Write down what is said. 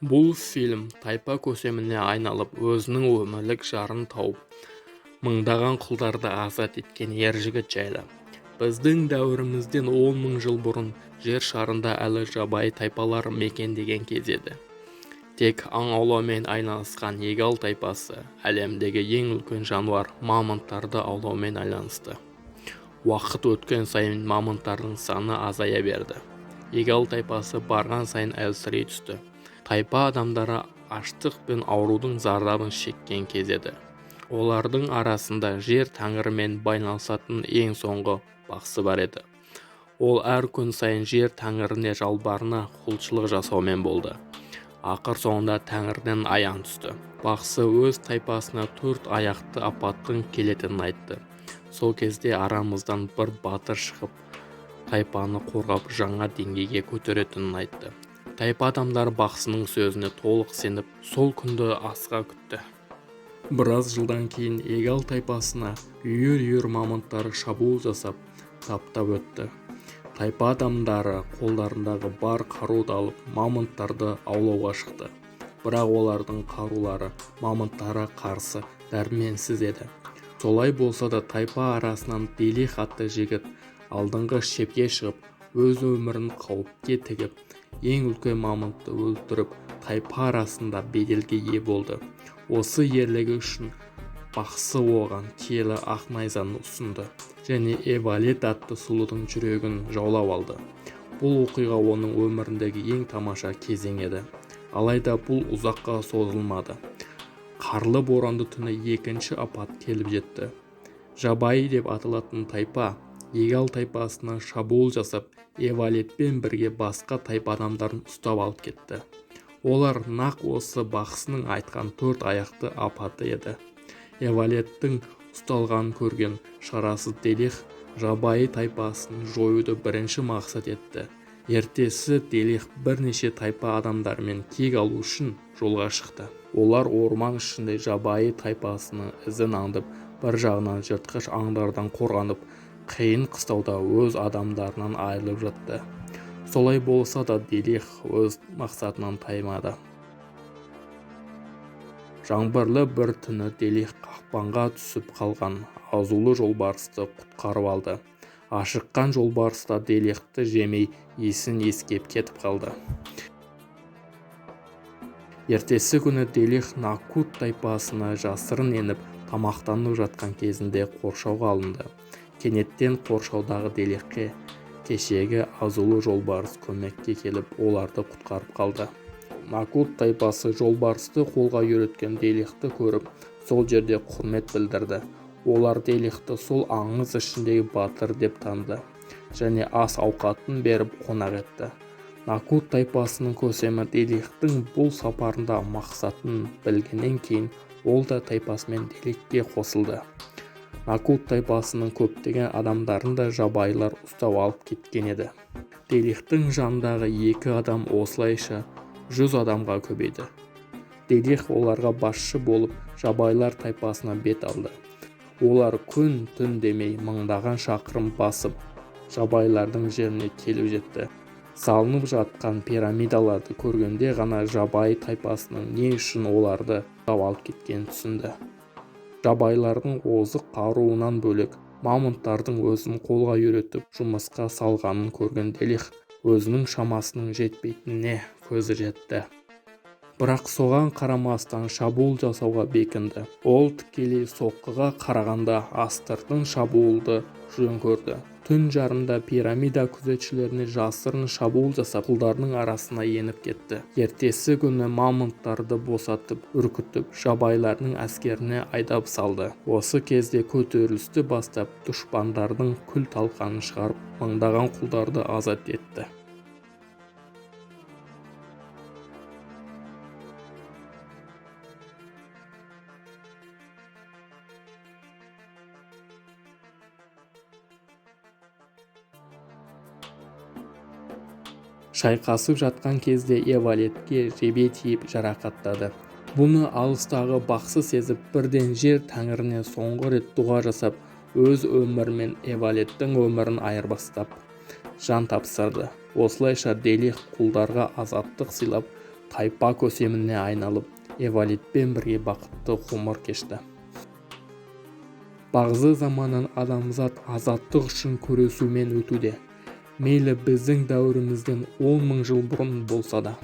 Бұл фильм тайпа көсеміне айналып, өзінің өмірлік жарын тауып, мыңдаған құлдарды азат еткен ер жігіт жайлы. Біздің дәуірімізден 10 мың жыл бұрын жер шарында әлі жабайы тайпалар мекендеген кез еді. Тек аң аулаумен айналысқан егал тайпасы әлемдегі ең үлкен жануар мамонттарды аулаумен айналысты. Уақыт өткен сайын мамонттардың саны азая берді. Егал тайпасы барған сайын әлсірей түсті. Тайпа адамдары аштық пен аурудың зардабын шеккен кез еді. Олардың арасында жер тәңірімен байланысатын ең соңғы бақсы бар еді. Ол әр күн сайын жер тәңіріне жалбарына құлшылық жасаумен болды. Ақыр соңында тәңірден аян түсті. Бақсы өз тайпасына 4 аяқты апаттың келетінін айтты. Сол кезде арамыздан бір батыр шығып, тайпаны қорғап жаңа деңгейге көтеретінін айтты. Тайпа адамдар бақсының сөзіне толық сеніп, сол күнді асыға күтті. Біраз жылдан кейін егал тайпасына үйір-үйір мамонттары шабуыл жасап, таптап өтті. Тайпа адамдары қолдарындағы бар қаруды алып, мамонттарды аулауға шықты. Бірақ олардың қарулары мамонттарға қарсы дәрменсіз еді. Солай болса да тайпа арасынан Делих атты жігіт алдыңғы шепке шығып, өз өмірін қауіпке тігіп, ең үлкен мамонтты өлтіріп, тайпа арасында беделге ие болды. Осы ерлігі үшін бақсы оған киелі ақ найзаны ұсынды және Эвалет атты сұлудың жүрегін жаулап алды. Бұл оқиға оның өміріндегі ең тамаша кезең еді. Алайда бұл ұзаққа созылмады. Қарлы боранды түні екінші апат келіп жетті. Жабайы деп аталатын тайпа егал тайпасына шабуыл жасап, Эвалетпен бірге басқа тайпа адамдарын ұстап алып кетті. Олар нақ осы бақсының айтқан 4 аяқты апаты еді. Эвалеттің ұсталғанын көрген шарасыз Делих жабайы тайпасын жоюды бірінші мақсат етті. Ертесі Делих бірнеше тайпа адамдармен кек алу үшін жолға шықты. Олар орман ішінде жабайы тайпасының ізін аңдып, бір жағынан жыртқыш аңдардан қорғанып, қиын қыстауда өз адамдарынан айырылып жатты. Солай болса да Делих өз мақсатынан таймады. Жаңбырлы бір түні Делих қақпанға түсіп қалған азулы жолбарысты құтқарып алды. Ашыққан жолбарыста Делихті жемей есін ескеп кетіп қалды. Ертесі күні Делих Накут тайпасына жасырын еніп, тамақтанып жатқан кезінде қоршауға алынды. Кенеттен қоршаудағы Делихке кешегі азулы жолбарыс көмекке келіп, оларды құтқарып қалды. Накут тайпасы жолбарысты қолға үйреткен Делихті көріп, сол жерде құрмет білдірді. Олар Делихті сол аңыз ішіндегі батыр деп таныды және ас ауқатын беріп қонақ етті. Накут тайпасының көсемі Делихтің бұл сапарында мақсатын білгеннен кейін, ол да тайпасымен Делихке қосылды. Накут тайпасының көптеген адамдарын да жабайылар ұстап алып кеткен еді. Делихтің жанындағы 2 адам осылайша 100 адамға көбейді. Делих оларға басшы болып, жабайылар тайпасына бет алды. Олар күн-түн демей мыңдаған шақырым басып, жабайылардың жеріне келіп жетті. Салынып жатқан пирамидаларды көргенде ғана жабайы тайпасының не үшін оларды ұстап алып кеткенін түсінді. Жабайылардың озық қаруынан бөлек мамонттардың өзін қолға үйретіп жұмысқа салғанын көрген Делих өзінің шамасының жетпейтініне көзі жетті. Бірақ соған қарамастан шабуыл жасауға бекінді. Ол тікелей соққыға қарағанда астыртын шабуылды жөн көрді. Түн жарымда пирамида күзетшілеріне жасырын шабуыл жасап, құлдарының арасына еніп кетті. Ертесі күні мамонттарды босатып, үркітіп, жабайылардың әскеріне айдап салды. Осы кезде көтерілісті бастап, дұшпандардың күл талқанын шығарып, мыңдаған құлдарды азат етті. Шайқасып жатқан кезде Эвалетке жебе тиіп жарақаттады. Бұны алыстағы бақсы сезіп, бірден жер тәңіріне соңғы рет дұға жасап, өз өмірімен Эвалеттің өмірін айырбастап, жан тапсырды. Осылайша Делих құлдарға азаттық сыйлап, тайпа көсеміне айналып, эволитпен бірге бақытты ғұмыр кешті. Бағзы заманын адамзат азаттық үшін күресумен өтуде. Мейлі біздің дәуірімізден 10 000 жыл бұрын болса да.